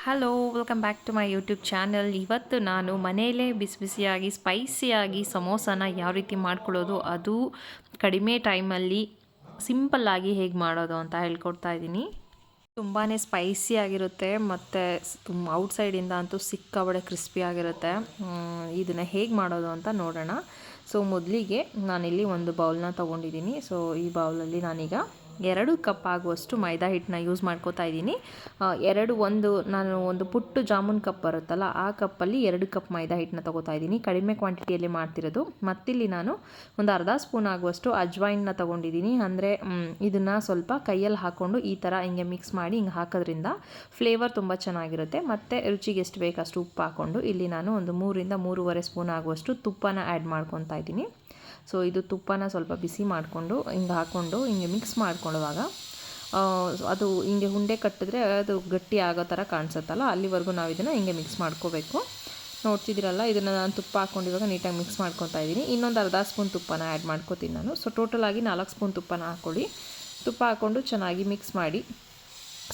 Hello, welcome back to my YouTube channel. ಇವತ್ತು ನಾನು ಮನೆಯಲ್ಲೇ ಬಿಸಿ ಬಿಸಿಯಾಗಿ ಸ್ಪೈಸಿಯಾಗಿ ಸಮೋಸಾನ ಯಾವ ರೀತಿ ಮಾಡ್ಕೊಳ್ಳೋದು, ಅದು ಕಡಿಮೆ ಟೈಮಲ್ಲಿ ಸಿಂಪಲ್ಲಾಗಿ ಹೇಗೆ ಮಾಡೋದು ಅಂತ ಹೇಳ್ಕೊಡ್ತಾ ಇದ್ದೀನಿ. ತುಂಬಾ ಸ್ಪೈಸಿ ಆಗಿರುತ್ತೆ ಮತ್ತು ಔಟ್ಸೈಡಿಂದ ಅಂತೂ ಸಿಕ್ಕಾಬಡೆ ಕ್ರಿಸ್ಪಿ ಆಗಿರುತ್ತೆ. ಇದನ್ನು ಹೇಗೆ ಮಾಡೋದು ಅಂತ ನೋಡೋಣ. ಸೊ ಮೊದಲಿಗೆ ನಾನಿಲ್ಲಿ ಒಂದು ಬೌಲ್ನ ತೊಗೊಂಡಿದ್ದೀನಿ. ಸೊ ಈ ಬೌಲಲ್ಲಿ ನಾನೀಗ 2 ಕಪ್ ಆಗುವಷ್ಟು ಮೈದಾ ಹಿಟ್ಟನ್ನ ಯೂಸ್ ಮಾಡ್ಕೋತಾ ಇದ್ದೀನಿ. ನಾನು ಒಂದು ಪುಟ್ಟು ಜಾಮೂನ್ ಕಪ್ ಬರುತ್ತಲ್ಲ, ಆ ಕಪ್ಪಲ್ಲಿ 2 ಕಪ್ ಮೈದಾ ಹಿಟ್ಟನ್ನ ತೊಗೋತಾ ಇದ್ದೀನಿ. ಕಡಿಮೆ ಕ್ವಾಂಟಿಟಿಯಲ್ಲಿ ಮಾಡ್ತಿರೋದು. ಮತ್ತಿಲ್ಲಿ ನಾನು ಒಂದು ಅರ್ಧ ಸ್ಪೂನ್ ಆಗುವಷ್ಟು ಅಜ್ವೈನ್ನ ತೊಗೊಂಡಿದ್ದೀನಿ. ಅಂದರೆ ಇದನ್ನು ಸ್ವಲ್ಪ ಕೈಯಲ್ಲಿ ಹಾಕ್ಕೊಂಡು ಈ ಥರ ಹಿಂಗೆ ಮಿಕ್ಸ್ ಮಾಡಿ ಹಿಂಗೆ ಹಾಕೋದ್ರಿಂದ ಫ್ಲೇವರ್ ತುಂಬ ಚೆನ್ನಾಗಿರುತ್ತೆ. ಮತ್ತು ರುಚಿಗೆ ಎಷ್ಟು ಬೇಕಷ್ಟು ಉಪ್ಪು ಹಾಕ್ಕೊಂಡು ಇಲ್ಲಿ ನಾನು ಒಂದು 3 ರಿಂದ 3.5 ಸ್ಪೂನ್ ಆಗುವಷ್ಟು ತುಪ್ಪನ ಆ್ಯಡ್ ಮಾಡ್ಕೊತಾ ಇದ್ದೀನಿ. ಸೊ ಇದು ತುಪ್ಪನ ಸ್ವಲ್ಪ ಬಿಸಿ ಮಾಡಿಕೊಂಡು ಹಿಂಗೆ ಹಾಕ್ಕೊಂಡು ಹಿಂಗೆ ಮಿಕ್ಸ್ ಮಾಡ್ಕೊಳ್ಳುವಾಗ ಅದು ಹಿಂಗೆ ಉಂಡೆ ಕಟ್ಟಿದ್ರೆ ಅದು ಗಟ್ಟಿ ಆಗೋ ಥರ ಕಾಣಿಸುತ್ತಲ್ಲ, ಅಲ್ಲಿವರೆಗೂ ನಾವು ಇದನ್ನು ಹಿಂಗೆ ಮಿಕ್ಸ್ ಮಾಡ್ಕೋಬೇಕು. ನೋಡ್ತಿದ್ದೀರಲ್ಲ, ಇದನ್ನು ನಾನು ತುಪ್ಪ ಹಾಕ್ಕೊಂಡು ಇವಾಗ ನೀಟಾಗಿ ಮಿಕ್ಸ್ ಮಾಡ್ಕೊತಾ ಇದ್ದೀನಿ. ಇನ್ನೊಂದು ಅರ್ಧ ಸ್ಪೂನ್ ತುಪ್ಪನ ಆ್ಯಡ್ ಮಾಡ್ಕೋತೀನಿ ನಾನು. ಸೊ ಟೋಟಲಾಗಿ 4 ಸ್ಪೂನ್ ತುಪ್ಪನ ಹಾಕ್ಕೊಳ್ಳಿ. ತುಪ್ಪ ಹಾಕ್ಕೊಂಡು ಚೆನ್ನಾಗಿ ಮಿಕ್ಸ್ ಮಾಡಿ.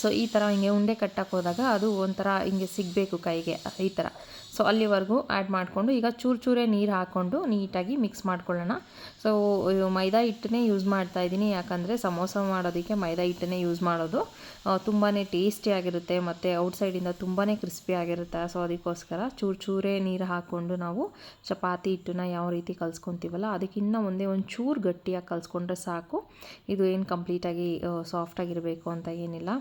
ಸೊ ಈ ಥರ ಹಿಂಗೆ ಉಂಡೆ ಕಟ್ಟಕ್ಕೆ ಹೋದಾಗ ಅದು ಒಂಥರ ಹಿಂಗೆ ಸಿಗಬೇಕು ಕೈಗೆ, ಈ ಥರ. ಸೊ ಅಲ್ಲಿವರೆಗೂ ಆ್ಯಡ್ ಮಾಡಿಕೊಂಡು ಈಗ ಚೂರೇ ನೀರು ಹಾಕ್ಕೊಂಡು ನೀಟಾಗಿ ಮಿಕ್ಸ್ ಮಾಡ್ಕೊಳ್ಳೋಣ. ಸೊ ಮೈದಾ ಹಿಟ್ಟನ್ನೇ ಯೂಸ್ ಮಾಡ್ತಾಯಿದ್ದೀನಿ, ಯಾಕಂದರೆ ಸಮೋಸ ಮಾಡೋದಕ್ಕೆ ಮೈದಾ ಹಿಟ್ಟನ್ನೇ ಯೂಸ್ ಮಾಡೋದು. ತುಂಬಾ ಟೇಸ್ಟಿಯಾಗಿರುತ್ತೆ ಮತ್ತು ಔಟ್ಸೈಡಿಂದ ತುಂಬಾ ಕ್ರಿಸ್ಪಿ ಆಗಿರುತ್ತೆ. ಸೊ ಅದಕ್ಕೋಸ್ಕರ ಚೂರೇ ನೀರು ಹಾಕ್ಕೊಂಡು ನಾವು ಚಪಾತಿ ಹಿಟ್ಟನ್ನ ಯಾವ ರೀತಿ ಕಲಿಸ್ಕೊತೀವಲ್ಲ, ಅದಕ್ಕಿಂತ ಒಂದೇ ಒಂದು ಚೂರು ಗಟ್ಟಿಯಾಗಿ ಕಲಿಸ್ಕೊಂಡ್ರೆ ಸಾಕು. ಇದು ಏನು ಕಂಪ್ಲೀಟಾಗಿ ಸಾಫ್ಟಾಗಿರಬೇಕು ಅಂತ ಏನಿಲ್ಲ.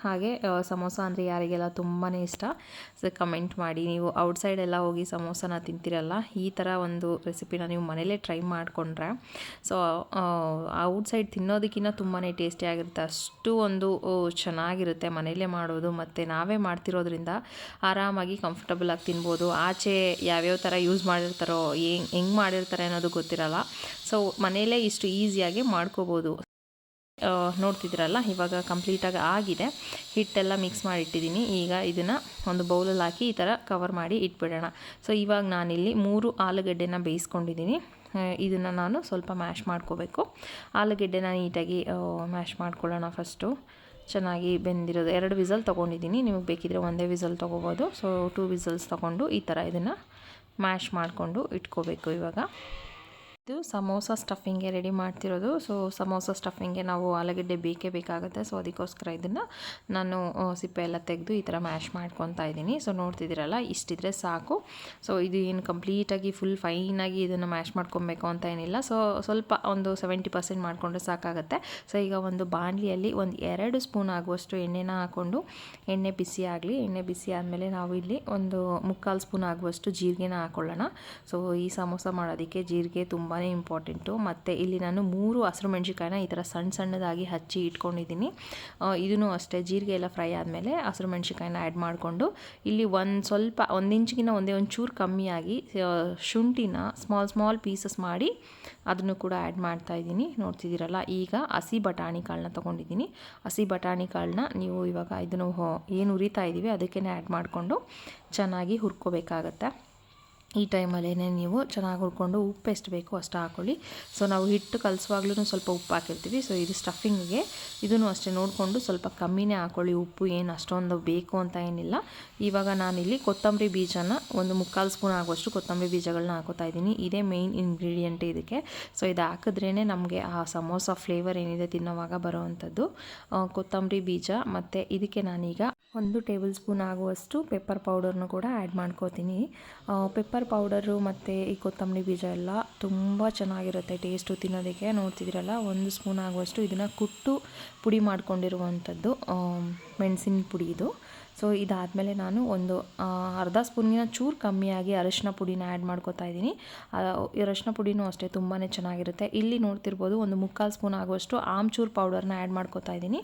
ಹಾಗೆ ಸಮೋಸ ಅಂದರೆ ಯಾರಿಗೆಲ್ಲ ತುಂಬಾ ಇಷ್ಟ, ಸೊ ಕಮೆಂಟ್ ಮಾಡಿ. ನೀವು ಔಟ್ಸೈಡೆಲ್ಲ ಹೋಗಿ ಸಮೋಸನ ತಿಂತೀರಲ್ಲ, ಈ ಥರ ಒಂದು ರೆಸಿಪಿನ ನೀವು ಮನೇಲೇ ಟ್ರೈ ಮಾಡಿಕೊಂಡ್ರೆ ಸೊ ಔಟ್ಸೈಡ್ ತಿನ್ನೋದಕ್ಕಿಂತ ತುಂಬಾ ಟೇಸ್ಟಿಯಾಗಿರುತ್ತೆ. ಅಷ್ಟು ಒಂದು ಚೆನ್ನಾಗಿರುತ್ತೆ ಮನೇಲೇ ಮಾಡೋದು. ಮತ್ತು ನಾವೇ ಮಾಡ್ತಿರೋದ್ರಿಂದ ಆರಾಮಾಗಿ ಕಂಫರ್ಟಬಲಾಗಿ ತಿನ್ಬೋದು. ಆಚೆ ಯಾವ್ಯಾವ ಥರ ಯೂಸ್ ಮಾಡಿರ್ತಾರೋ, ಹೆಂಗೆ ಮಾಡಿರ್ತಾರೆ ಅನ್ನೋದು ಗೊತ್ತಿರಲ್ಲ. ಸೊ ಮನೇಲೇ ಇಷ್ಟು ಈಸಿಯಾಗಿ ಮಾಡ್ಕೋಬೋದು. ನೋಡ್ತಿದ್ದೀರಲ್ಲ, ಇವಾಗ ಕಂಪ್ಲೀಟಾಗಿ ಆಗಿದೆ. ಹಿಟ್ಟೆಲ್ಲ ಮಿಕ್ಸ್ ಮಾಡಿ ಇಟ್ಟಿದ್ದೀನಿ. ಈಗ ಇದನ್ನು ಒಂದು ಬೌಲಲ್ಲಿ ಹಾಕಿ ಈ ಥರ ಕವರ್ ಮಾಡಿ ಇಟ್ಬಿಡೋಣ. ಸೊ ಇವಾಗ ನಾನಿಲ್ಲಿ 3 ಆಲೂಗಡ್ಡೆನ ಬೇಯಿಸ್ಕೊಂಡಿದ್ದೀನಿ. ಇದನ್ನು ನಾನು ಸ್ವಲ್ಪ ಮ್ಯಾಶ್ ಮಾಡ್ಕೋಬೇಕು. ಆಲೂಗಡ್ಡೆನ ನೀಟಾಗಿ ಮ್ಯಾಶ್ ಮಾಡ್ಕೊಳ್ಳೋಣ. ಫಸ್ಟು ಚೆನ್ನಾಗಿ ಬೆಂದಿರೋದು 2 ವಿಸಲ್ ತೊಗೊಂಡಿದ್ದೀನಿ. ನಿಮಗೆ ಬೇಕಿದ್ರೆ ಒಂದೇ ವಿಸಲ್ ತೊಗೋಬೋದು. ಸೊ 2 ವಿಸಲ್ಸ್ ತೊಗೊಂಡು ಈ ಥರ ಇದನ್ನು ಮ್ಯಾಶ್ ಮಾಡಿಕೊಂಡು ಇಟ್ಕೋಬೇಕು. ಇವಾಗ ಇದು ಸಮೋಸ ಸ್ಟಫಿಂಗ್ಗೆ ರೆಡಿ ಮಾಡ್ತಿರೋದು. ಸೊ ಸಮೋಸ ಸ್ಟಫಿಂಗ್ಗೆ ನಾವು ಆಲೂಗಡ್ಡೆ ಬೇಕೇ ಬೇಕಾಗುತ್ತೆ. ಸೊ ಅದಕ್ಕೋಸ್ಕರ ಇದನ್ನು ನಾನು ಸಿಪ್ಪೆ ಎಲ್ಲ ತೆಗೆದು ಈ ಥರ ಮ್ಯಾಶ್ ಮಾಡ್ಕೊತಾ ಇದ್ದೀನಿ. ಸೊ ನೋಡ್ತಿದ್ದೀರಲ್ಲ, ಇಷ್ಟಿದ್ರೆ ಸಾಕು. ಸೊ ಇದು ಏನು ಕಂಪ್ಲೀಟಾಗಿ ಫುಲ್ ಫೈನಾಗಿ ಇದನ್ನು ಮ್ಯಾಶ್ ಮಾಡ್ಕೊಬೇಕು ಅಂತ ಏನಿಲ್ಲ. ಸೊ ಸ್ವಲ್ಪ ಒಂದು 70% ಮಾಡಿಕೊಂಡ್ರೆ ಸಾಕಾಗುತ್ತೆ. ಸೊ ಈಗ ಒಂದು ಬಾಣಲಿಯಲ್ಲಿ ಒಂದು 2 ಸ್ಪೂನ್ ಆಗುವಷ್ಟು ಎಣ್ಣೆನ ಹಾಕ್ಕೊಂಡು ಎಣ್ಣೆ ಬಿಸಿ ಆಗಲಿ. ಎಣ್ಣೆ ಬಿಸಿ ಆದಮೇಲೆ ನಾವು ಇಲ್ಲಿ ಒಂದು 3/4 ಸ್ಪೂನ್ ಆಗುವಷ್ಟು ಜೀರಿಗೆನ ಹಾಕ್ಕೊಳ್ಳೋಣ. ಸೊ ಈ ಸಮೋಸ ಮಾಡೋದಕ್ಕೆ ಜೀರಿಗೆ ತುಂಬ ಇಂಪಾರ್ಟೆಂಟು. ಮತ್ತು ಇಲ್ಲಿ ನಾನು 3 ಹಸಿರು ಮೆಣಸಿನ್ಕಾಯಿನ ಈ ಥರ ಸಣ್ಣದಾಗಿ ಹಚ್ಚಿ ಇಟ್ಕೊಂಡಿದ್ದೀನಿ. ಇದೂ ಅಷ್ಟೇ, ಜೀರಿಗೆ ಎಲ್ಲ ಫ್ರೈ ಆದಮೇಲೆ ಹಸಿರು ಮೆಣಸಿನ್ಕಾಯಿನ ಆ್ಯಡ್ ಮಾಡಿಕೊಂಡು ಇಲ್ಲಿ ಒಂದು ಇಂಚಿಗಿನ ಒಂದು ಚೂರು ಕಮ್ಮಿಯಾಗಿ ಶುಂಠಿನ ಸ್ಮಾಲ್ ಪೀಸಸ್ ಮಾಡಿ ಅದನ್ನು ಕೂಡ ಆ್ಯಡ್ ಮಾಡ್ತಾಯಿದ್ದೀನಿ. ನೋಡ್ತಿದ್ದೀರಲ್ಲ, ಈಗ ಹಸಿ ಬಟಾಣಿ ಕಾಳನ್ನ ತೊಗೊಂಡಿದ್ದೀನಿ. ಹಸಿ ಬಟಾಣಿ ಕಾಳನ್ನ ನೀವು ಇವಾಗ ಇದನ್ನು ಏನು ಹುರಿತಾ ಇದ್ದೀವಿ ಅದಕ್ಕೇ ಆ್ಯಡ್ ಮಾಡಿಕೊಂಡು ಚೆನ್ನಾಗಿ ಹುರ್ಕೋಬೇಕಾಗತ್ತೆ. ಈ ಟೈಮಲ್ಲೇ ನೀವು ಚೆನ್ನಾಗಿ ಹುರ್ಕೊಂಡು ಉಪ್ಪು ಎಷ್ಟು ಬೇಕೋ ಅಷ್ಟು ಹಾಕ್ಕೊಳ್ಳಿ. ಸೊ ನಾವು ಹಿಟ್ಟು ಕಲಿಸುವಾಗ್ಲೂ ಸ್ವಲ್ಪ ಉಪ್ಪು ಹಾಕಿರ್ತೀವಿ. ಸೊ ಇದು ಸ್ಟಫಿಂಗಿಗೆ ಇದನ್ನು ಅಷ್ಟೇ ನೋಡಿಕೊಂಡು ಸ್ವಲ್ಪ ಕಮ್ಮಿನೇ ಹಾಕ್ಕೊಳ್ಳಿ. ಉಪ್ಪು ಏನು ಅಷ್ಟೊಂದು ಬೇಕು ಅಂತ ಏನಿಲ್ಲ. ಇವಾಗ ನಾನಿಲ್ಲಿ ಕೊತ್ತಂಬರಿ ಬೀಜನ ಒಂದು 3/4 ಸ್ಪೂನ್ ಆಗುವಷ್ಟು ಕೊತ್ತಂಬರಿ ಬೀಜಗಳನ್ನ ಹಾಕೋತಾ ಇದ್ದೀನಿ. ಇದೇ ಮೇಯ್ನ್ ಇಂಗ್ರೀಡಿಯೆಂಟ್ ಇದಕ್ಕೆ. ಸೊ ಇದು ಹಾಕಿದ್ರೇ ನಮಗೆ ಆ ಸಮೋಸ ಫ್ಲೇವರ್ ಏನಿದೆ ತಿನ್ನೋವಾಗ ಬರೋವಂಥದ್ದು ಕೊತ್ತಂಬರಿ ಬೀಜ. ಮತ್ತು ಇದಕ್ಕೆ ನಾನೀಗ 1 ಟೇಬಲ್ ಸ್ಪೂನ್ ಆಗುವಷ್ಟು ಪೆಪ್ಪರ್ ಪೌಡರ್ನು ಕೂಡ ಆ್ಯಡ್ ಮಾಡ್ಕೋತೀನಿ. ಪೆಪ್ಪರ್ ಪೌಡರು ಮತ್ತು ಈ ಕೊತ್ತಂಬರಿ ಬೀಜ ಎಲ್ಲ ತುಂಬ ಚೆನ್ನಾಗಿರುತ್ತೆ ಟೇಸ್ಟು ತಿನ್ನೋದಕ್ಕೆ. ನೋಡ್ತಿದ್ದೀರಲ್ಲ, 1 ಸ್ಪೂನ್ ಆಗುವಷ್ಟು ಇದನ್ನು ಕುಟ್ಟು ಪುಡಿ ಮಾಡ್ಕೊಂಡಿರುವಂಥದ್ದು ಮೆಣಸಿನ ಪುಡಿ ಇದು. ಸೊ ಇದಾದಮೇಲೆ ನಾನು ಒಂದು ಅರ್ಧ ಸ್ಪೂನ್ಗಿನ ಚೂರು ಕಮ್ಮಿಯಾಗಿ ಅರಶಿನ ಪುಡಿನ ಆ್ಯಡ್ ಮಾಡ್ಕೋತಾ ಇದ್ದೀನಿ. ಅರಶಿನ ಪುಡಿನೂ ಅಷ್ಟೇ ತುಂಬಾ ಚೆನ್ನಾಗಿರುತ್ತೆ. ಇಲ್ಲಿ ನೋಡ್ತಿರ್ಬೋದು, ಒಂದು 3/4 ಸ್ಪೂನ್ ಆಗುವಷ್ಟು ಆಮ್ಚೂರು ಪೌಡರ್ನ ಆ್ಯಡ್ ಮಾಡ್ಕೋತಾ ಇದ್ದೀನಿ.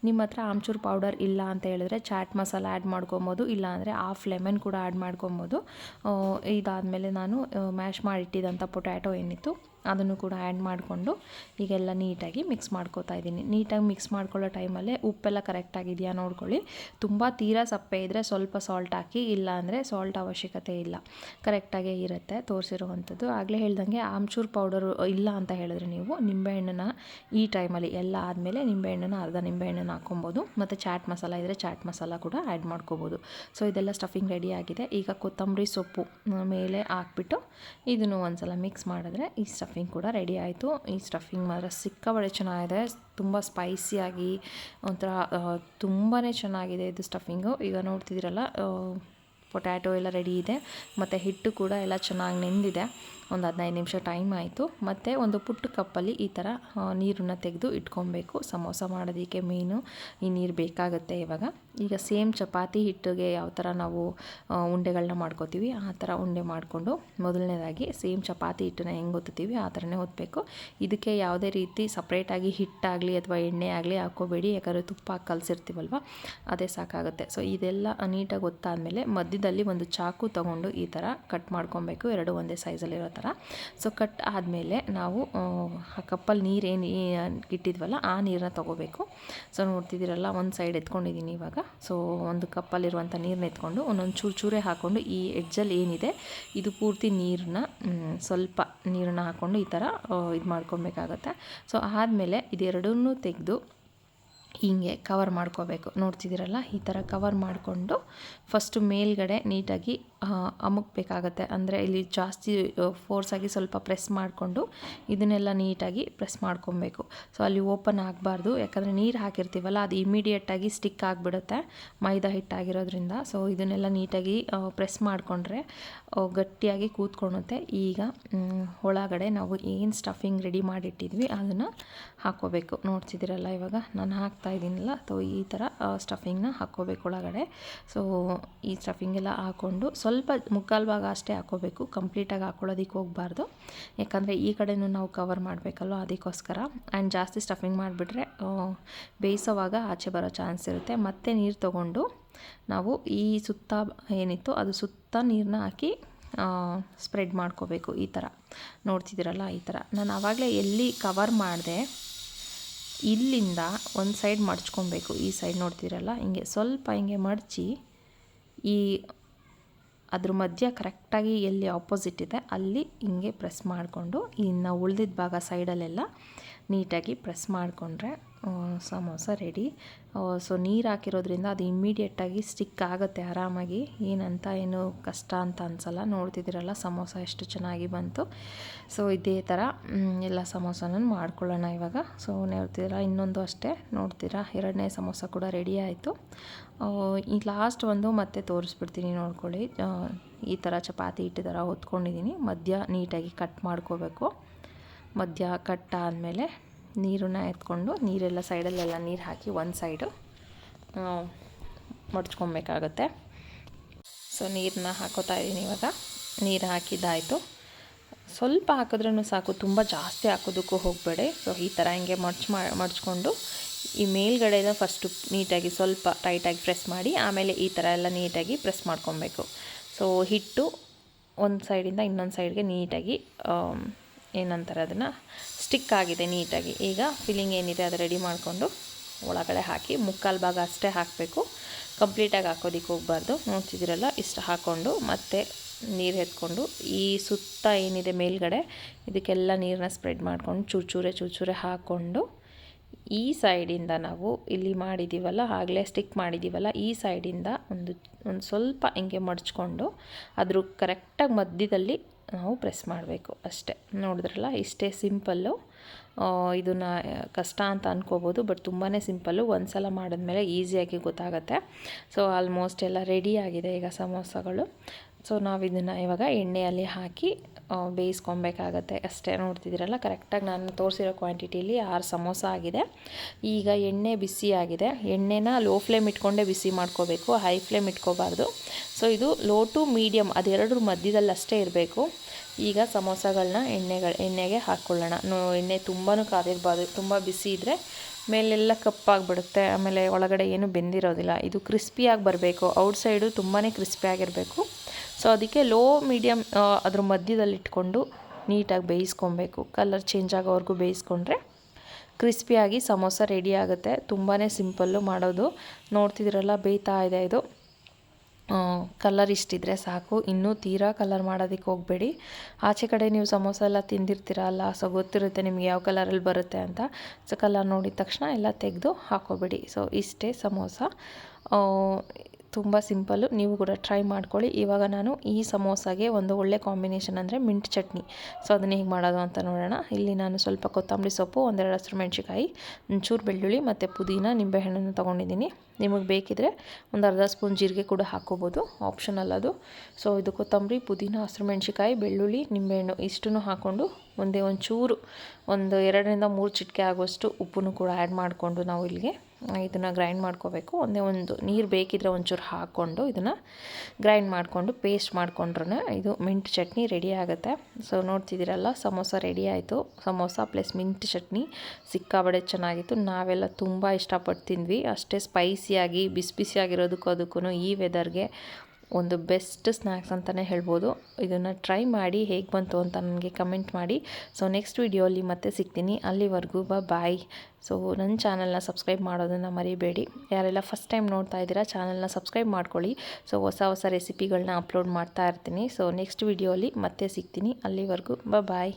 ನಿಮ್ಮ ಹತ್ರ ಆಮ್ಚೂರು ಪೌಡರ್ ಇಲ್ಲ ಅಂತ ಹೇಳಿದ್ರೆ ಚಾಟ್ ಮಸಾಲ ಆ್ಯಡ್ ಮಾಡ್ಕೊಬೋದು, ಇಲ್ಲಾಂದರೆ ಹಾಫ್ ಲೆಮನ್ ಕೂಡ ಆ್ಯಡ್ ಮಾಡ್ಕೊಬೋದು. ಇದಾದಮೇಲೆ ನಾನು ಮ್ಯಾಶ್ ಮಾಡಿಟ್ಟಿದ್ದಂಥ ಪೊಟ್ಯಾಟೊ ಏನಿತ್ತು ಅದನ್ನು ಕೂಡ ಆ್ಯಡ್ ಮಾಡಿಕೊಂಡು ಈಗೆಲ್ಲ ನೀಟಾಗಿ ಮಿಕ್ಸ್ ಮಾಡ್ಕೋತಾ ಇದ್ದೀನಿ. ನೀಟಾಗಿ ಮಿಕ್ಸ್ ಮಾಡ್ಕೊಳ್ಳೋ ಟೈಮಲ್ಲೇ ಉಪ್ಪೆಲ್ಲ ಕರೆಕ್ಟಾಗಿದೆಯಾ ನೋಡ್ಕೊಳ್ಳಿ. ತುಂಬ ತೀರಾ ಸಪ್ಪೆ ಇದ್ದರೆ ಸ್ವಲ್ಪ ಸಾಲ್ಟ್ ಹಾಕಿ, ಇಲ್ಲ ಅಂದರೆ ಸಾಲ್ಟ್ ಅವಶ್ಯಕತೆ ಇಲ್ಲ, ಕರೆಕ್ಟಾಗೇ ಇರುತ್ತೆ ತೋರಿಸಿರುವಂಥದ್ದು. ಆಗಲೇ ಹೇಳ್ದಂಗೆ ಆಮ್ಚೂರ್ ಪೌಡರು ಇಲ್ಲ ಅಂತ ಹೇಳಿದ್ರೆ ನೀವು ನಿಂಬೆಹಣ್ಣನ್ನು ಈ ಟೈಮಲ್ಲಿ ಎಲ್ಲ ಆದಮೇಲೆ ನಿಂಬೆಹಣ್ಣನ್ನು ಅರ್ಧ ನಿಂಬೆಹಣ್ಣನ್ನು ಹಾಕ್ಕೊಬೋದು. ಮತ್ತು ಚಾಟ್ ಮಸಾಲ ಇದ್ದರೆ ಚಾಟ್ ಮಸಾಲ ಕೂಡ ಆ್ಯಡ್ ಮಾಡ್ಕೋಬೋದು. ಸೊ ಇದೆಲ್ಲ ಸ್ಟಫಿಂಗ್ ರೆಡಿ ಆಗಿದೆ. ಈಗ ಕೊತ್ತಂಬರಿ ಸೊಪ್ಪು ಮೇಲೆ ಹಾಕ್ಬಿಟ್ಟು ಇದನ್ನು ಒಂದ್ಸಲ ಮಿಕ್ಸ್ ಮಾಡಿದ್ರೆ ಈ ಸ್ಟಫಿಂಗ್ ಕೂಡ ರೆಡಿ ಆಯಿತು. ಈ ಸ್ಟಫಿಂಗ್ ಮಾತ್ರ ಸಿಕ್ಕಾಪಟ್ಟೆ ಚೆನ್ನಾಗಿದೆ, ತುಂಬ ಸ್ಪೈಸಿಯಾಗಿ ಒಂಥರ ತುಂಬಾ ಚೆನ್ನಾಗಿದೆ ಇದು ಸ್ಟಫಿಂಗು. ಈಗ ನೋಡ್ತಿದ್ದೀರಲ್ಲ ಪೊಟ್ಯಾಟೊ ಎಲ್ಲ ರೆಡಿ ಇದೆ, ಮತ್ತು ಹಿಟ್ಟು ಕೂಡ ಎಲ್ಲ ಚೆನ್ನಾಗಿ ನೆಂದಿದೆ. ಒಂದು 15 ನಿಮಿಷ ಟೈಮ್ ಆಯಿತು. ಮತ್ತು ಒಂದು ಪುಟ್ಟ ಕಪ್ಪಲ್ಲಿ ಈ ಥರ ನೀರನ್ನು ತೆಗೆದು ಇಟ್ಕೊಬೇಕು. ಸಮೋಸ ಮಾಡೋದಕ್ಕೆ ಮೇಯ್ನು ಈ ನೀರು ಬೇಕಾಗುತ್ತೆ. ಈಗ ಸೇಮ್ ಚಪಾತಿ ಹಿಟ್ಟಿಗೆ ಯಾವ ಥರ ನಾವು ಉಂಡೆಗಳನ್ನ ಮಾಡ್ಕೋತೀವಿ ಆ ಥರ ಉಂಡೆ ಮಾಡಿಕೊಂಡು ಮೊದಲನೇದಾಗಿ ಸೇಮ್ ಚಪಾತಿ ಹಿಟ್ಟನ್ನ ಹೆಂಗೆ ಒತ್ತೀವಿ ಆ ಥರನೇ ಒತ್ತಬೇಕು. ಇದಕ್ಕೆ ಯಾವುದೇ ರೀತಿ ಸಪ್ರೇಟಾಗಿ ಹಿಟ್ಟಾಗಲಿ ಅಥವಾ ಎಣ್ಣೆ ಆಗಲಿ ಹಾಕ್ಕೋಬೇಡಿ, ಯಾಕಂದರೆ ತುಪ್ಪ ಹಾಕಿ ಕಲಸಿರ್ತೀವಲ್ವ ಅದೇ ಸಾಕಾಗುತ್ತೆ. ಸೊ ಇದೆಲ್ಲ ನೀಟಾಗಿ ಒತ್ತಾದಮೇಲೆ ಮಧ್ಯದಲ್ಲಿ ಒಂದು ಚಾಕು ತೊಗೊಂಡು ಈ ಥರ ಕಟ್ ಮಾಡ್ಕೊಬೇಕು, ಎರಡು ಒಂದೇ ಸೈಜಲ್ಲಿರೋ ಥರ. ಸೊ ಕಟ್ ಆದಮೇಲೆ ನಾವು ಆ ಕಪ್ಪಲ್ಲಿ ನೀರೇನು ಇಟ್ಟಿದ್ವಲ್ಲ ಆ ನೀರನ್ನ ತೊಗೋಬೇಕು. ಸೊ ನೋಡ್ತಿದ್ದೀರಲ್ಲ ಒಂದು ಸೈಡ್ ಎತ್ಕೊಂಡಿದ್ದೀನಿ ಇವಾಗ. ಸೊ ಒಂದು ಕಪ್ಪಲ್ಲಿರುವಂಥ ನೀರನ್ನ ಎತ್ಕೊಂಡು ಒಂದೊಂದು ಚೂರೇ ಹಾಕ್ಕೊಂಡು ಈ ಎಡ್ಜಲ್ಲಿ ಏನಿದೆ ಇದು ಪೂರ್ತಿ ನೀರನ್ನ ಸ್ವಲ್ಪ ನೀರನ್ನ ಹಾಕ್ಕೊಂಡು ಈ ಥರ ಇದು ಮಾಡ್ಕೊಬೇಕಾಗತ್ತೆ. ಸೊ ಆದಮೇಲೆ ಇದೆರಡನ್ನೂ ತೆಗೆದು ಹೀಗೆ ಕವರ್ ಮಾಡ್ಕೋಬೇಕು. ನೋಡ್ತಿದ್ದೀರಲ್ಲ ಈ ಥರ ಕವರ್ ಮಾಡಿಕೊಂಡು ಫಸ್ಟು ಮೇಲ್ಗಡೆ ನೀಟಾಗಿ ಅಮುಕ್ಬೇಕಾಗತ್ತೆ. ಅಂದರೆ ಇಲ್ಲಿ ಜಾಸ್ತಿ ಫೋರ್ಸಾಗಿ ಸ್ವಲ್ಪ ಪ್ರೆಸ್ ಮಾಡಿಕೊಂಡು ಇದನ್ನೆಲ್ಲ ನೀಟಾಗಿ ಪ್ರೆಸ್ ಮಾಡ್ಕೊಬೇಕು. ಸೊ ಅಲ್ಲಿ ಓಪನ್ ಆಗಬಾರ್ದು, ಯಾಕಂದರೆ ನೀರು ಹಾಕಿರ್ತೀವಲ್ಲ ಅದು ಇಮಿಡಿಯೇಟಾಗಿ ಸ್ಟಿಕ್ ಆಗಿಬಿಡುತ್ತೆ ಮೈದಾ ಹಿಟ್ಟಾಗಿರೋದ್ರಿಂದ. ಸೊ ಇದನ್ನೆಲ್ಲ ನೀಟಾಗಿ ಪ್ರೆಸ್ ಮಾಡಿಕೊಂಡ್ರೆ ಗಟ್ಟಿಯಾಗಿ ಕೂತ್ಕೊಳುತ್ತೆ. ಈಗ ಒಳಗಡೆ ನಾವು ಏನು ಸ್ಟಫಿಂಗ್ ರೆಡಿ ಮಾಡಿಟ್ಟಿದ್ವಿ ಅದನ್ನು ಹಾಕ್ಕೋಬೇಕು. ನೋಡ್ತಿದ್ದೀರಲ್ಲ ಇವಾಗ ನಾನು ಹಾಕ್ತಾ ಇದ್ದೀನಲ್ಲ, ಸೊ ಈ ಥರ ಸ್ಟಫಿಂಗ್ನ ಹಾಕ್ಕೋಬೇಕು ಒಳಗಡೆ. ಸೊ ಈ ಸ್ಟಫಿಂಗೆಲ್ಲ ಹಾಕ್ಕೊಂಡು ಸ್ವಲ್ಪ ಮುಕ್ಕಾಲು ಭಾಗ ಅಷ್ಟೇ ಹಾಕ್ಕೋಬೇಕು, ಕಂಪ್ಲೀಟಾಗಿ ಹಾಕ್ಕೊಳ್ಳೋದಕ್ಕೆ ಹೋಗಬಾರ್ದು, ಯಾಕಂದರೆ ಈ ಕಡೆನೂ ನಾವು ಕವರ್ ಮಾಡಬೇಕಲ್ವ ಅದಕ್ಕೋಸ್ಕರ. ಆ್ಯಂಡ್ ಜಾಸ್ತಿ ಸ್ಟಫಿಂಗ್ ಮಾಡಿಬಿಟ್ರೆ ಬೇಯಿಸೋವಾಗ ಆಚೆ ಬರೋ ಚಾನ್ಸ್ ಇರುತ್ತೆ. ಮತ್ತೆ ನೀರು ತೊಗೊಂಡು ನಾವು ಈ ಸುತ್ತ ಏನಿತ್ತು ಅದು ಸುತ್ತ ನೀರನ್ನ ಹಾಕಿ ಸ್ಪ್ರೆಡ್ ಮಾಡ್ಕೋಬೇಕು. ಈ ಥರ ನೋಡ್ತಿದ್ದೀರಲ್ಲ ಈ ಥರ. ನಾನು ಆವಾಗಲೇ ಎಲ್ಲಿ ಕವರ್ ಮಾಡಿದೆ ಇಲ್ಲಿಂದ ಒಂದು ಸೈಡ್ ಮಡ್ಚ್ಕೊಬೇಕು. ಈ ಸೈಡ್ ನೋಡ್ತಿರಲ್ಲ ಹಿಂಗೆ ಸ್ವಲ್ಪ ಹಿಂಗೆ ಮಡಚಿ ಈ ಅದ್ರ ಮಧ್ಯ ಕರೆಕ್ಟಾಗಿ ಎಲ್ಲಿ ಆಪೋಸಿಟ್ ಇದೆ ಅಲ್ಲಿ ಹಿಂಗೆ ಪ್ರೆಸ್ ಮಾಡಿಕೊಂಡು ಇನ್ನು ಉಳಿದಿದ್ದ ಭಾಗ ಸೈಡಲ್ಲೆಲ್ಲ ನೀಟಾಗಿ ಪ್ರೆಸ್ ಮಾಡಿಕೊಂಡ್ರೆ ಸಮೋಸ ರೆಡಿ. ಸೊ ನೀರು ಹಾಕಿರೋದ್ರಿಂದ ಅದು ಇಮ್ಮಿಡಿಯೇಟಾಗಿ ಸ್ಟಿಕ್ ಆಗುತ್ತೆ ಆರಾಮಾಗಿ, ಏನು ಕಷ್ಟ ಅಂತ ಅನಿಸಲ್ಲ. ನೋಡ್ತಿದ್ದೀರಲ್ಲ ಸಮೋಸ ಎಷ್ಟು ಚೆನ್ನಾಗಿ ಬಂತು. ಸೊ ಇದೇ ಥರ ಎಲ್ಲ ಸಮೋಸನ ಮಾಡ್ಕೊಳ್ಳೋಣ ಇವಾಗ. ಸೊ ನೋಡ್ತಿದ್ದೀರಾ ಇನ್ನೊಂದು ಅಷ್ಟೇ, ನೋಡ್ತೀರಾ ಎರಡನೇ ಸಮೋಸ ಕೂಡ ರೆಡಿ ಆಯಿತು. ಈ ಲಾಸ್ಟ್ ಒಂದು ಮತ್ತೆ ತೋರಿಸ್ಬಿಡ್ತೀನಿ ನೋಡ್ಕೊಳ್ಳಿ. ಈ ಥರ ಚಪಾತಿ ಹಿಟ್ಟು ಥರ ಹೊತ್ಕೊಂಡಿದ್ದೀನಿ, ಮಧ್ಯ ನೀಟಾಗಿ ಕಟ್ ಮಾಡ್ಕೋಬೇಕು. ಮಧ್ಯ ಕಟ್ ಆದಮೇಲೆ ನೀರನ್ನ ಎತ್ಕೊಂಡು ನೀರೆಲ್ಲ ಸೈಡಲ್ಲೆಲ್ಲ ನೀರು ಹಾಕಿ ಒಂದು ಸೈಡು ಮಡ್ಚ್ಕೊಬೇಕಾಗತ್ತೆ. ಸೊ ನೀರನ್ನ ಹಾಕೋತಾ ಇದ್ದೀನಿ ಇವಾಗ. ನೀರು ಹಾಕಿದ್ದಾಯಿತು, ಸ್ವಲ್ಪ ಹಾಕಿದ್ರೂ ಸಾಕು, ತುಂಬ ಜಾಸ್ತಿ ಹಾಕೋದಕ್ಕೂ ಹೋಗಬೇಡಿ. ಸೊ ಈ ಥರ ಹಿಂಗೆ ಮಡ್ಚ್ಕೊಂಡು ಈ ಮೇಲ್ಗಡೆನ ಫಸ್ಟು ನೀಟಾಗಿ ಸ್ವಲ್ಪ ಟೈಟಾಗಿ ಪ್ರೆಸ್ ಮಾಡಿ ಆಮೇಲೆ ಈ ಥರ ಎಲ್ಲ ನೀಟಾಗಿ ಪ್ರೆಸ್ ಮಾಡ್ಕೊಬೇಕು. ಸೊ ಹಿಟ್ಟು ಒಂದು ಸೈಡಿಂದ ಇನ್ನೊಂದು ಸೈಡ್ಗೆ ನೀಟಾಗಿ ಏನಂತಾರೆ ಅದನ್ನು ಸ್ಟಿಕ್ ಆಗಿದೆ ನೀಟಾಗಿ. ಈಗ ಫಿಲ್ಲಿಂಗ್ ಏನಿದೆ ಅದು ರೆಡಿ ಮಾಡಿಕೊಂಡು ಒಳಗಡೆ ಹಾಕಿ ಮುಕ್ಕಾಲು ಭಾಗ ಅಷ್ಟೇ ಹಾಕಬೇಕು, ಕಂಪ್ಲೀಟಾಗಿ ಹಾಕೋದಕ್ಕೆ ಹೋಗಬಾರ್ದು. ನೋಡ್ತಿದ್ದೀರಲ್ಲ ಇಷ್ಟು ಹಾಕ್ಕೊಂಡು ಮತ್ತೆ ನೀರು ಎತ್ಕೊಂಡು ಈ ಸುತ್ತ ಏನಿದೆ ಮೇಲ್ಗಡೆ ಇದಕ್ಕೆಲ್ಲ ನೀರನ್ನ ಸ್ಪ್ರೆಡ್ ಮಾಡ್ಕೊಂಡು ಚೂರೇ ಹಾಕ್ಕೊಂಡು ಈ ಸೈಡಿಂದ ನಾವು ಇಲ್ಲಿ ಮಾಡಿದ್ದೀವಲ್ಲ ಆಗಲೇ ಸ್ಟಿಕ್ ಮಾಡಿದ್ದೀವಲ್ಲ ಈ ಸೈಡಿಂದ ಒಂದು ಸ್ವಲ್ಪ ಹಿಂಗೆ ಮಡ್ಚ್ಕೊಂಡು ಅದ್ರ ಕರೆಕ್ಟಾಗಿ ಮಧ್ಯದಲ್ಲಿ ನಾವು ಪ್ರೆಸ್ ಮಾಡಬೇಕು ಅಷ್ಟೇ. ನೋಡಿದ್ರಲ್ಲ ಇಷ್ಟೇ ಸಿಂಪಲ್ಲು. ಇದನ್ನು ಕಷ್ಟ ಅಂತ ಅನ್ಕೋಬೋದು, ಬಟ್ ತುಂಬಾ ಸಿಂಪಲ್ಲು. ಒಂದು ಸಲ ಮಾಡಿದ್ಮೇಲೆ ಈಸಿಯಾಗಿ ಗೊತ್ತಾಗುತ್ತೆ. ಸೊ ಆಲ್ಮೋಸ್ಟ್ ಎಲ್ಲ ರೆಡಿ ಆಗಿದೆ ಈಗ ಸಮೋಸಗಳು. ಸೊ ನಾವು ಇದನ್ನು ಇವಾಗ ಎಣ್ಣೆಯಲ್ಲಿ ಹಾಕಿ ಬೇಯಿಸ್ಕೊಬೇಕಾಗತ್ತೆ ಅಷ್ಟೇ. ನೋಡ್ತಿದ್ದೀರಲ್ಲ ಕರೆಕ್ಟಾಗಿ ನಾನು ತೋರಿಸಿರೋ ಕ್ವಾಂಟಿಟಿಲಿ 6 ಸಮೋಸ ಆಗಿದೆ. ಈಗ ಎಣ್ಣೆ ಬಿಸಿ ಆಗಿದೆ, ಎಣ್ಣೆನ ಲೋ ಫ್ಲೇಮ್ ಇಟ್ಕೊಂಡೇ ಬಿಸಿ ಮಾಡ್ಕೋಬೇಕು, ಹೈ ಫ್ಲೇಮ್ ಇಟ್ಕೋಬಾರ್ದು. ಸೊ ಇದು ಲೋ ಟು ಮೀಡಿಯಮ್ ಅದೆರಡರ ಮಧ್ಯದಲ್ಲಿ ಅಷ್ಟೇ ಇರಬೇಕು. ಈಗ ಸಮೋಸಗಳನ್ನ ಎಣ್ಣೆಗೆ ಹಾಕ್ಕೊಳ್ಳೋಣ. ಎಣ್ಣೆ ತುಂಬಾ ಕಾದಿರಬಾರ್ದು, ತುಂಬ ಬಿಸಿ ಇದ್ದರೆ ಮೇಲೆಲ್ಲ ಕಪ್ಪಾಗಿಬಿಡುತ್ತೆ, ಆಮೇಲೆ ಒಳಗಡೆ ಏನು ಬೆಂದಿರೋದಿಲ್ಲ. ಇದು ಕ್ರಿಸ್ಪಿಯಾಗಿ ಬರಬೇಕು, ಔಟ್ಸೈಡು ತುಂಬಾ ಕ್ರಿಸ್ಪಿಯಾಗಿರಬೇಕು. ಸೊ ಅದಕ್ಕೆ ಲೋ ಮೀಡಿಯಮ್ ಅದ್ರ ಮಧ್ಯದಲ್ಲಿ ಇಟ್ಕೊಂಡು ನೀಟಾಗಿ ಬೇಯಿಸ್ಕೊಬೇಕು. ಕಲರ್ ಚೇಂಜ್ ಆಗೋವರೆಗೂ ಬೇಯಿಸ್ಕೊಂಡ್ರೆ ಕ್ರಿಸ್ಪಿಯಾಗಿ ಸಮೋಸ ರೆಡಿ ಆಗುತ್ತೆ. ತುಂಬಾ ಸಿಂಪಲ್ಲು ಮಾಡೋದು. ನೋಡ್ತಿದ್ದೀರಲ್ಲ ಬೇಯ್ತಾ ಇದೆ ಇದು. ಕಲರ್ ಇಷ್ಟಿದ್ರೆ ಸಾಕು, ಇನ್ನೂ ತೀರಾ ಕಲರ್ ಮಾಡೋದಕ್ಕೆ ಹೋಗಬೇಡಿ. ಆಚೆ ಕಡೆ ನೀವು ಸಮೋಸ ಎಲ್ಲ ತಿಂದಿರ್ತೀರಲ್ಲ, ಸೊ ಗೊತ್ತಿರುತ್ತೆ ನಿಮಗೆ ಯಾವ ಕಲರಲ್ಲಿ ಬರುತ್ತೆ ಅಂತ. ಸೊ ಕಲರ್ ನೋಡಿದ ತಕ್ಷಣ ಎಲ್ಲ ತೆಗೆದು ಹಾಕೋಬೇಡಿ. ಸೊ ಇಷ್ಟೇ ಸಮೋಸ, ತುಂಬ ಸಿಂಪಲ್ಲು. ನೀವು ಕೂಡ ಟ್ರೈ ಮಾಡ್ಕೊಳ್ಳಿ. ಇವಾಗ ನಾನು ಈ ಸಮೋಸಾಗೆ ಒಂದು ಒಳ್ಳೆ ಕಾಂಬಿನೇಷನ್ ಅಂದರೆ ಮಿಂಟ್ ಚಟ್ನಿ. ಸೊ ಅದನ್ನ ಹೇಗೆ ಮಾಡೋದು ಅಂತ ನೋಡೋಣ. ಇಲ್ಲಿ ನಾನು ಸ್ವಲ್ಪ ಕೊತ್ತಂಬರಿ ಸೊಪ್ಪು, ಒಂದೆರಡು ಹಸಿರು ಮೆಣಸಿಕಾಯಿ, ಒಂಚೂರು ಬೆಳ್ಳುಳ್ಳಿ ಮತ್ತು ಪುದೀನ, ನಿಂಬೆಹಣ್ಣನ್ನು ತೊಗೊಂಡಿದ್ದೀನಿ. ನಿಮಗೆ ಬೇಕಿದ್ರೆ ಒಂದು ಅರ್ಧ ಸ್ಪೂನ್ ಜೀರಿಗೆ ಕೂಡ ಹಾಕ್ಕೋಬೋದು, ಆಪ್ಷನಲ್ ಅದು. ಸೊ ಇದು ಕೊತ್ತಂಬರಿ, ಪುದೀನ, ಹಸಿರು ಮೆಣಸಿಕಾಯಿ, ಬೆಳ್ಳುಳ್ಳಿ, ನಿಂಬೆಹಣ್ಣು ಇಷ್ಟನ್ನು ಹಾಕ್ಕೊಂಡು ಒಂಚೂರು ಒಂದು 2-3 ಚಿಟಿಕೆ ಆಗುವಷ್ಟು ಉಪ್ಪನ್ನು ಕೂಡ ಆ್ಯಡ್ ಮಾಡಿಕೊಂಡು ನಾವು ಇಲ್ಲಿಗೆ ಇದನ್ನು ಗ್ರೈಂಡ್ ಮಾಡ್ಕೋಬೇಕು. ಒಂದು ನೀರು ಬೇಕಿದ್ರೆ ಒಂಚೂರು ಹಾಕ್ಕೊಂಡು ಇದನ್ನು ಗ್ರೈಂಡ್ ಮಾಡಿಕೊಂಡು ಪೇಸ್ಟ್ ಮಾಡಿಕೊಂಡ್ರೆ ಇದು ಮಿಂಟ್ ಚಟ್ನಿ ರೆಡಿ ಆಗುತ್ತೆ. ಸೊ ನೋಡ್ತಿದ್ದೀರಲ್ಲ, ಸಮೋಸ ರೆಡಿ ಆಯಿತು. ಸಮೋಸ ಪ್ಲಸ್ ಮಿಂಟ್ ಚಟ್ನಿ ಸಿಕ್ಕಾಬಡೆ ಚೆನ್ನಾಗಿತ್ತು. ನಾವೆಲ್ಲ ತುಂಬ ಇಷ್ಟಪಟ್ಟು ತಿಂದ್ವಿ. ಅಷ್ಟೇ ಸ್ಪೈಸಿಯಾಗಿ ಬಿಸಿಯಾಗಿರೋದಕ್ಕೂ ಅದಕ್ಕೂ ಈ ವೆದರ್ಗೆ ಒಂದು ಬೆಸ್ಟ್ ಸ್ನ್ಯಾಕ್ಸ್ ಅಂತಲೇ ಹೇಳ್ಬೋದು. ಇದನ್ನು ಟ್ರೈ ಮಾಡಿ ಹೇಗೆ ಬಂತು ಅಂತ ನನಗೆ ಕಮೆಂಟ್ ಮಾಡಿ. ಸೊ ನೆಕ್ಸ್ಟ್ ವಿಡಿಯೋಲಿ ಮತ್ತೆ ಸಿಗ್ತೀನಿ. ಅಲ್ಲಿವರೆಗೂ ಬಾಯ್. ಸೊ ನನ್ನ ಚಾನಲ್ನ ಸಬ್ಸ್ಕ್ರೈಬ್ ಮಾಡೋದನ್ನು ಮರಿಬೇಡಿ. ಯಾರೆಲ್ಲ ಫಸ್ಟ್ ಟೈಮ್ ನೋಡ್ತಾ ಇದ್ದೀರಾ ಚಾನಲ್ನ ಸಬ್ಸ್ಕ್ರೈಬ್ ಮಾಡ್ಕೊಳ್ಳಿ. ಸೊ ಹೊಸ ರೆಸಿಪಿಗಳನ್ನ ಅಪ್ಲೋಡ್ ಮಾಡ್ತಾ ಇರ್ತೀನಿ. ಸೊ ನೆಕ್ಸ್ಟ್ ವಿಡಿಯೋಲಿ ಮತ್ತೆ ಸಿಗ್ತೀನಿ. ಅಲ್ಲಿವರೆಗೂ ಬಾಯ್.